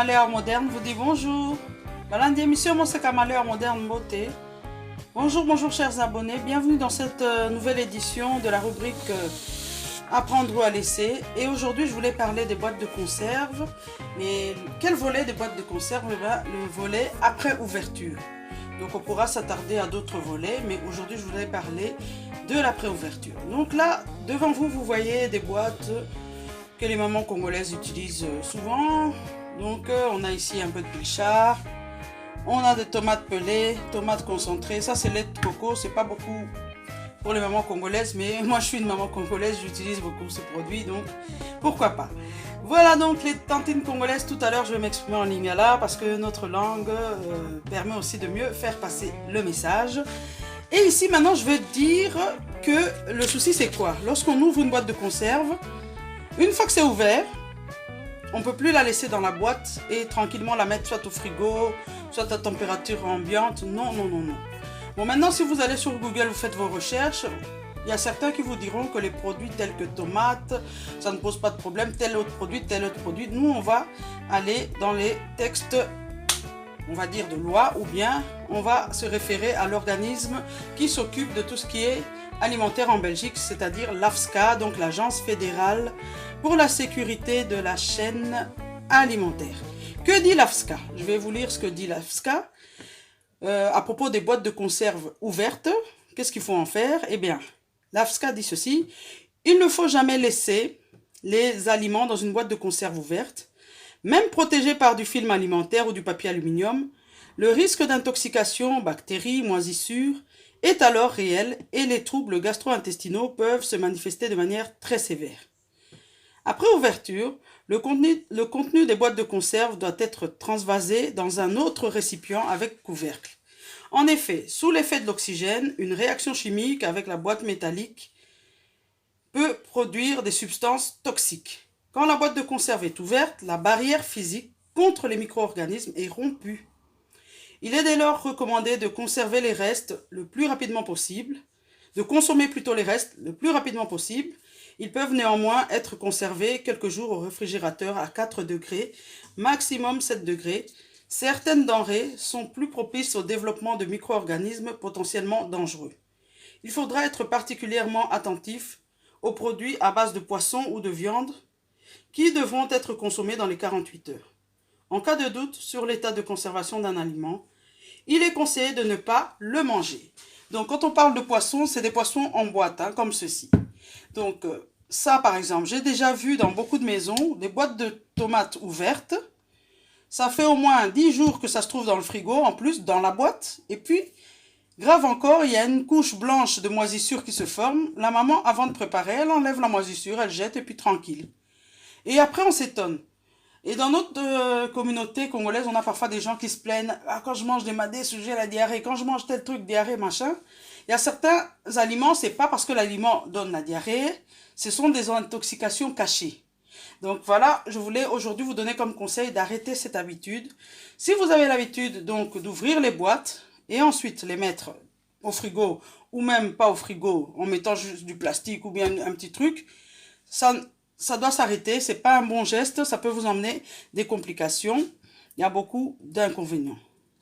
Caméléon Moderne vous dit bonjour. Balandi émission Mon Caméléon Moderne Beauté. Bonjour, bonjour chers abonnés, bienvenue dans cette nouvelle édition de la rubrique Apprendre ou à laisser. Et aujourd'hui je voulais parler des boîtes de conserve. Mais quel volet des boîtes de conserve? Le volet après ouverture. Donc on pourra s'attarder à d'autres volets, mais aujourd'hui je voulais parler de l'après-ouverture. Donc là, devant vous, vous voyez des boîtes que les mamans congolaises utilisent souvent. Donc on a ici un peu de pilchard, on a des tomates pelées, tomates concentrées. Ça c'est lait de coco, c'est pas beaucoup pour les mamans congolaises, mais moi je suis une maman congolaise, j'utilise beaucoup ce produit, donc pourquoi pas. Voilà donc les tantines congolaises. Tout à l'heure je vais m'exprimer en lingala parce que notre langue permet aussi de mieux faire passer le message. Et ici maintenant je vais dire que le souci c'est quoi? Lorsqu'on ouvre une boîte de conserve, une fois que c'est ouvert, on ne peut plus la laisser dans la boîte et tranquillement la mettre soit au frigo, soit à température ambiante. Non, non, non, non. Bon, maintenant si vous allez sur Google, vous faites vos recherches, il y a certains qui vous diront que les produits tels que tomates, ça ne pose pas de problème, tel autre produit, tel autre produit. Nous, on va aller dans les textes, on va dire de loi, ou bien on va se référer à l'organisme qui s'occupe de tout ce qui est alimentaire en Belgique, c'est-à-dire l'AFSCA, donc l'Agence fédérale pour la sécurité de la chaîne alimentaire. Que dit l'AFSCA? Je vais vous lire ce que dit l'AFSCA à propos des boîtes de conserve ouvertes. Qu'est-ce qu'il faut en faire? Eh bien, l'AFSCA dit ceci: il ne faut jamais laisser les aliments dans une boîte de conserve ouverte, même protégée par du film alimentaire ou du papier aluminium. Le risque d'intoxication, bactéries, moisissures est alors réel et les troubles gastro-intestinaux peuvent se manifester de manière très sévère. Après ouverture, le contenu des boîtes de conserve doit être transvasé dans un autre récipient avec couvercle. En effet, sous l'effet de l'oxygène, une réaction chimique avec la boîte métallique peut produire des substances toxiques. Quand la boîte de conserve est ouverte, la barrière physique contre les micro-organismes est rompue. Il est dès lors recommandé de conserver les restes le plus rapidement possible, de consommer plutôt les restes le plus rapidement possible. Ils peuvent néanmoins être conservés quelques jours au réfrigérateur à 4 degrés, maximum 7 degrés. Certaines denrées sont plus propices au développement de micro-organismes potentiellement dangereux. Il faudra être particulièrement attentif aux produits à base de poisson ou de viande qui devront être consommés dans les 48 heures. En cas de doute sur l'état de conservation d'un aliment, il est conseillé de ne pas le manger. Donc quand on parle de poissons, c'est des poissons en boîte, hein, comme ceci. Donc ça par exemple, j'ai déjà vu dans beaucoup de maisons des boîtes de tomates ouvertes. Ça fait au moins 10 jours que ça se trouve dans le frigo, en plus dans la boîte. Et puis, grave encore, il y a une couche blanche de moisissure qui se forme. La maman, avant de préparer, elle enlève la moisissure, elle jette et puis tranquille. Et après on s'étonne. Et dans notre communauté congolaise, on a parfois des gens qui se plaignent: ah, quand je mange des madés, j'ai la diarrhée, quand je mange tel truc, diarrhée, machin. Il y a certains aliments, c'est pas parce que l'aliment donne la diarrhée, ce sont des intoxications cachées. Donc voilà, je voulais aujourd'hui vous donner comme conseil d'arrêter cette habitude. Si vous avez l'habitude donc d'ouvrir les boîtes et ensuite les mettre au frigo, ou même pas au frigo, en mettant juste du plastique ou bien un petit truc, ça doit s'arrêter. C'est pas un bon geste, ça peut vous emmener des complications. Il y a beaucoup d'inconvénients.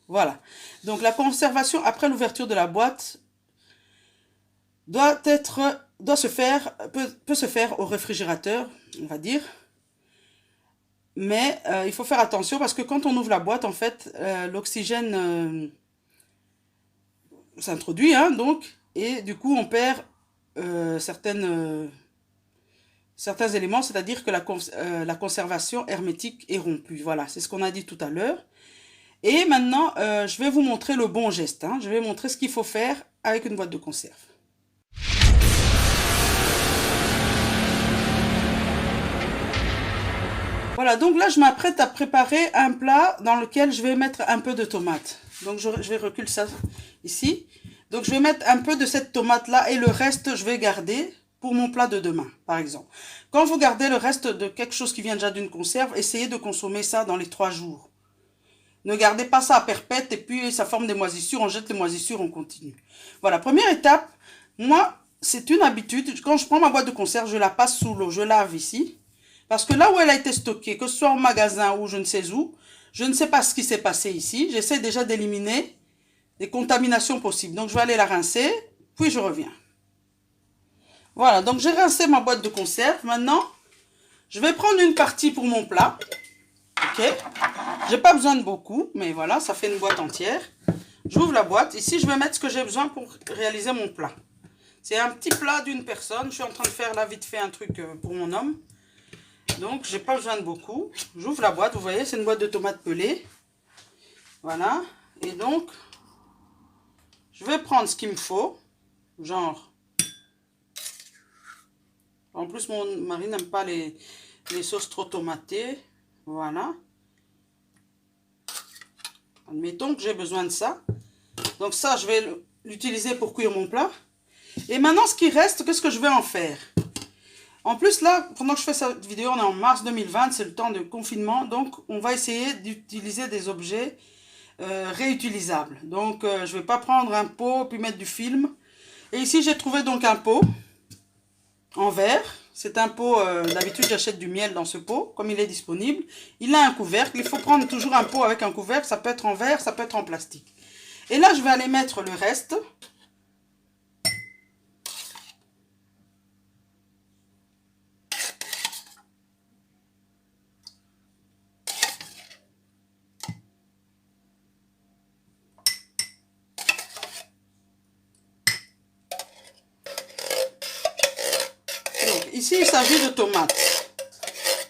Voilà. Donc la conservation après l'ouverture de la boîte peut se faire au réfrigérateur, on va dire. Mais il faut faire attention parce que quand on ouvre la boîte, en fait, l'oxygène s'introduit, hein, donc, et du coup on perd certains éléments, c'est-à-dire que la conservation hermétique est rompue. Voilà, c'est ce qu'on a dit tout à l'heure. Et maintenant, je vais vous montrer le bon geste, hein. Je vais montrer ce qu'il faut faire avec une boîte de conserve. Voilà, donc là je m'apprête à préparer un plat dans lequel je vais mettre un peu de tomate. Donc je vais reculer ça ici. Donc je vais mettre un peu de cette tomate là et le reste je vais garder pour mon plat de demain, par exemple. Quand vous gardez le reste de quelque chose qui vient déjà d'une conserve, essayez de consommer ça dans les 3 jours. Ne gardez pas ça à perpète et puis ça forme des moisissures, on jette les moisissures, on continue. Voilà, première étape, moi c'est une habitude, quand je prends ma boîte de conserve, je la passe sous l'eau, je lave ici. Parce que là où elle a été stockée, que ce soit au magasin ou je ne sais où, Je ne sais pas ce qui s'est passé ici. J'essaie déjà d'éliminer les contaminations possibles. Donc, je vais aller la rincer, puis je reviens. Voilà, donc j'ai rincé ma boîte de conserve. Maintenant, je vais prendre une partie pour mon plat. Ok, j'ai pas besoin de beaucoup, mais voilà, ça fait une boîte entière. J'ouvre la boîte. Ici, je vais mettre ce que j'ai besoin pour réaliser mon plat. C'est un petit plat d'une personne. Je suis en train de faire là vite fait un truc pour mon homme. Donc, j'ai pas besoin de beaucoup. J'ouvre la boîte. Vous voyez, c'est une boîte de tomates pelées. Voilà. Et donc, je vais prendre ce qu'il me faut. Genre, en plus, mon mari n'aime pas les sauces trop tomatées. Voilà. Admettons que j'ai besoin de ça. Donc ça, je vais l'utiliser pour cuire mon plat. Et maintenant, ce qui reste, qu'est-ce que je vais en faire? En plus, là, pendant que je fais cette vidéo, on est en mars 2020, c'est le temps de confinement. Donc, on va essayer d'utiliser des objets réutilisables. Donc, je ne vais pas prendre un pot puis mettre du film. Et ici, j'ai trouvé donc un pot en verre. C'est un pot, d'habitude j'achète du miel dans ce pot, comme il est disponible. Il a un couvercle, il faut prendre toujours un pot avec un couvercle, ça peut être en verre, ça peut être en plastique. Et là je vais aller mettre le reste. Donc ici il s'agit de tomates.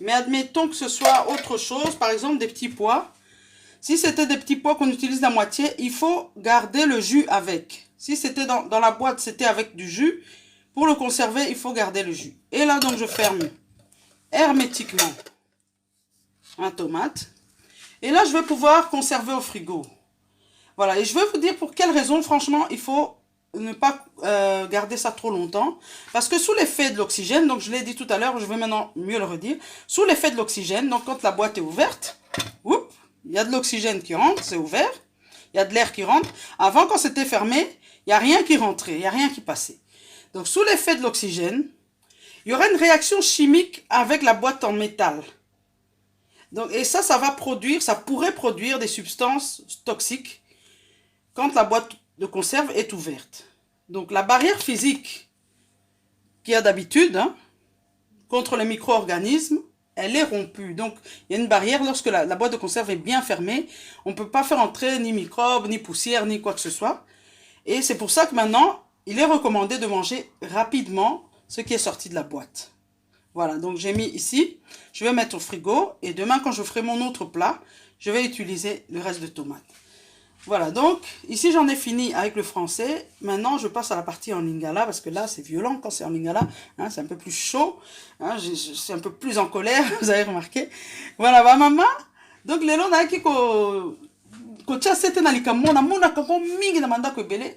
Mais admettons que ce soit autre chose, par exemple des petits pois. Si c'était des petits pois qu'on utilise la moitié, il faut garder le jus avec. Si c'était dans la boîte, c'était avec du jus. Pour le conserver, il faut garder le jus. Et là, donc, je ferme hermétiquement un tomate. Et là, je vais pouvoir conserver au frigo. Voilà, et je vais vous dire pour quelle raison, franchement, il faut ne pas garder ça trop longtemps. Parce que sous l'effet de l'oxygène, donc je l'ai dit tout à l'heure, je vais maintenant mieux le redire. Sous l'effet de l'oxygène, donc quand la boîte est ouverte, oups, il y a de l'oxygène qui rentre, c'est ouvert. Il y a de l'air qui rentre. Avant, quand c'était fermé, il n'y a rien qui rentrait, il n'y a rien qui passait. Donc, sous l'effet de l'oxygène, il y aura une réaction chimique avec la boîte en métal. Donc, et ça va produire, ça pourrait produire des substances toxiques quand la boîte de conserve est ouverte. Donc, la barrière physique qu'il y a d'habitude contre les micro-organismes, elle est rompue. Donc, il y a une barrière lorsque la boîte de conserve est bien fermée. On ne peut pas faire entrer ni microbes, ni poussière, ni quoi que ce soit. Et c'est pour ça que maintenant, il est recommandé de manger rapidement ce qui est sorti de la boîte. Voilà, donc j'ai mis ici. Je vais mettre au frigo. Et demain, quand je ferai mon autre plat, je vais utiliser le reste de tomates. Voilà, donc ici j'en ai fini avec le français. Maintenant, je passe à la partie en lingala parce que là, c'est violent quand c'est en lingala. Hein, c'est un peu plus chaud. Hein, je suis un peu plus en colère, vous avez remarqué. Voilà, bah maman. Donc, les lots qui kotia sete na likambo na mona kako mingi na mandako ebele.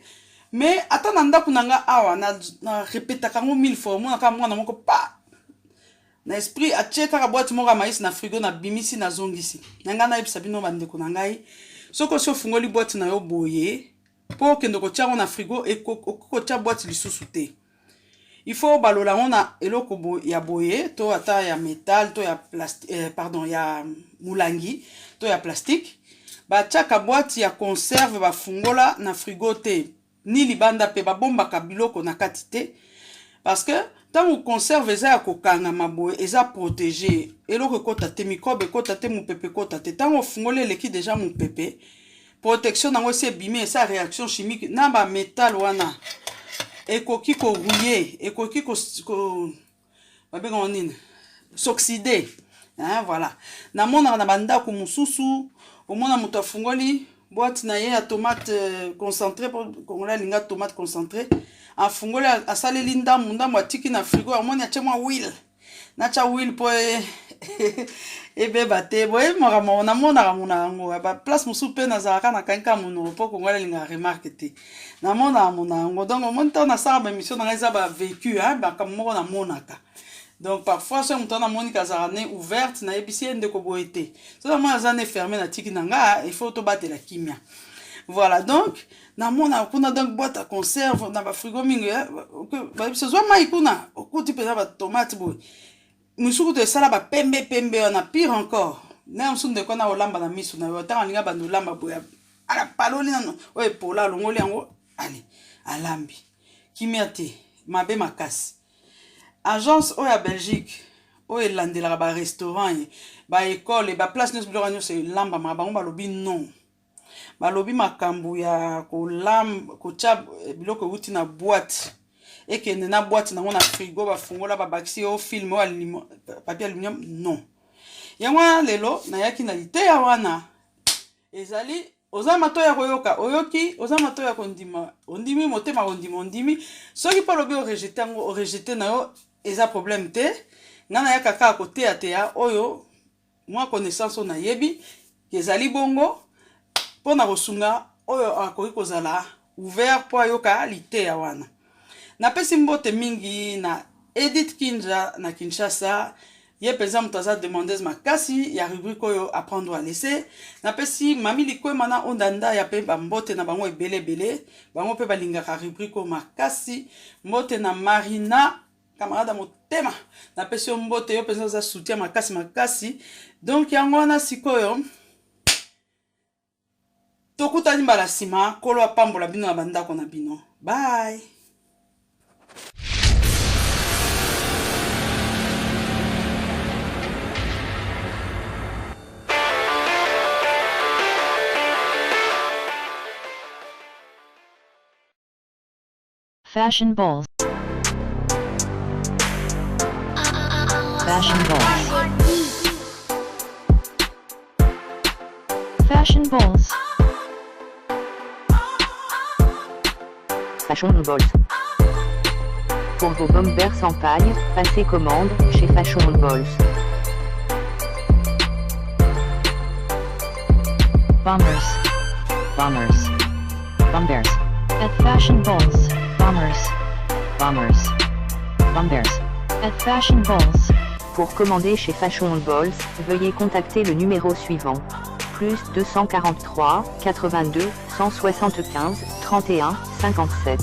Mais ata na ndako nanga awa na répéta kango 1000 fois mona ka mwana moko pa. Na esprit atie kaka boîte moko maïs na frigo na bimisi na zongisi. Nanga na yebisa bino bandeko na ngai. Soko si ofungoli boîte na yo boye, po kende kotia na frigo et kotia boîte lisusu te. Il faut balola na eloko ya boye, to ata ya métal, to ya plastique, pardon, ya moulangi, to ya plastique. Ba tiaka boîte ya conserve ba fungola na frigo te. Ni libanda pe ba bomba ka biloko na kati te. Parce que tant on conserve eza ya kokanga maboye, eza protégé. Eloko kota te microbe kota te mupepe kota te. Tant on fungole leki déjà mupepe. Protection nango se bimé sa réaction chimique na ba métal wana. Ekoki ko rouiller, ekoki ko s'oxyder. Hein, voilà. Na mona na banda ko mususu, au mona muto afungoli boîte na ye ya tomate concentré pour kongola linga tomate concentré. Afungoli asaleli ndambo atiki na frigo amoni atie mwa huile. Na cha huile po ebeba te boye moramo na mona ngo ba place musu pe na zaka na kanka muno po kongola linga remarque te. Na mona ngo donc on monte na sa ba mission na za ba vécu hein ba comme moko na monaka. Donc parfois ce muto na monika zarane ouverte na ebisi ende ko boete. So na mona zane fermé na tiki nanga il faut to battre la kimia. Voilà donc na mona kuna donc boîte à conserve na ba frigo mingi ba biso zo mai kuna okuti pe na ba tomate boy. Musuku de sala ba pembe on a pire encore. na msunde kona olamba na misu na otanga linga bandu lamba boya ala paloli nano oye pola longoli yango ali alambi kimiate mabe makasi agence oya Belgique oye landela ba restaurant ba école ba place nyos biloko nyos lamba ma bango balobi non balobi makambu ya kolamba kocha biloko uti na boîte ekende na boîte nango na frigo bafungola babakisi o film o papier aluminium non yango lelo na yaki na liteya wana ezali oza matoya koyoka oyoki oza matoya kondima ondimi motema ondima ondimi soki pa lobi o rejeter na yo eza problème te ngana yaka kaka koteya teya oyo mwa connaissance na yebi ezali bongo pona kosunga oyo akoki kozala ouvert po ayoka liteya wana napesi mbote mingi na Edith Kinja na Kinshasa ye penza mutu aza demandeuse makasi ya rubrique oyo apprendre à laisser napesi mami likwema na ondanda ya pe mbote na bango ebele bango pe balingaka rubrique oyo makasi mbote na Marina camarade motema napesi mbote yo penza za soutien makasi donc yango wana sikoyo tokutani mbala sima kolo apambola bino na bandako na bino bye. Fashion balls. Fashion balls. Fashion balls. Fashion balls. Pour vos bombers sans paille, passez commande chez Fashion balls. Bombers. Bombers. Bombers. At Fashion balls. Bombers. Bombers. Bombers. At Fashion balls. Pour commander chez Fashion balls, veuillez contacter le numéro suivant. Plus 243 82 175 31 57.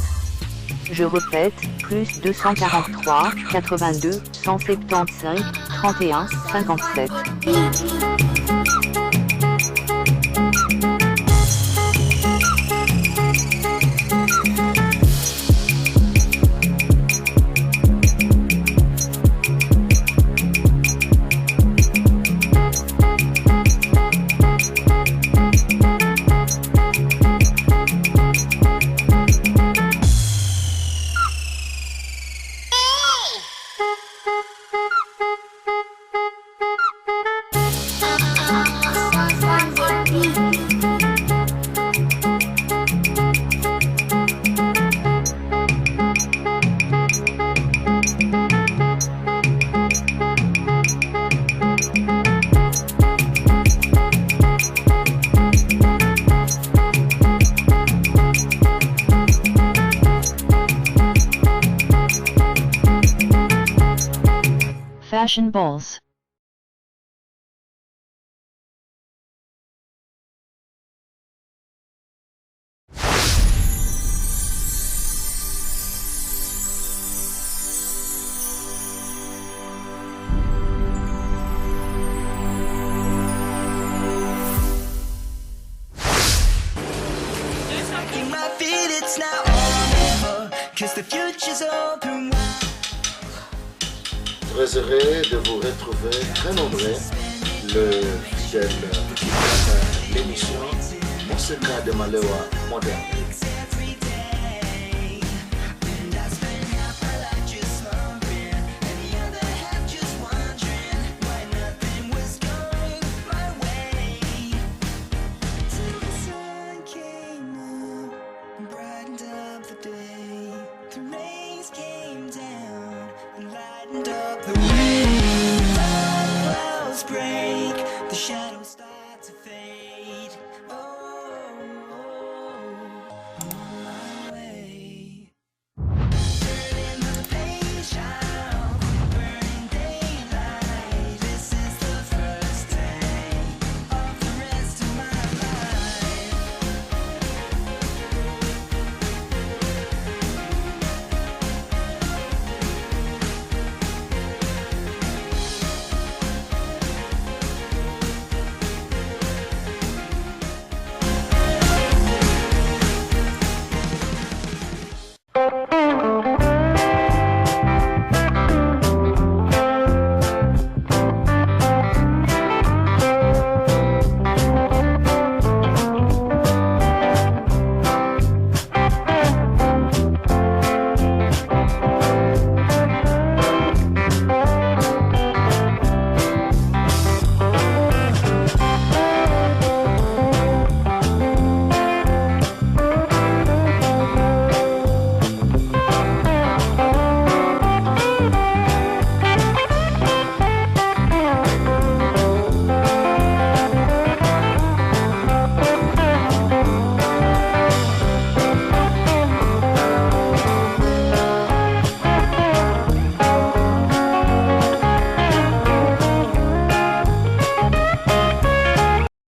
Je répète, plus 243 82 175 31 57. Fashion balls. Très heureux de vous retrouver très nombreux, le fidèle l'émission Monseka de Malewa moderne. The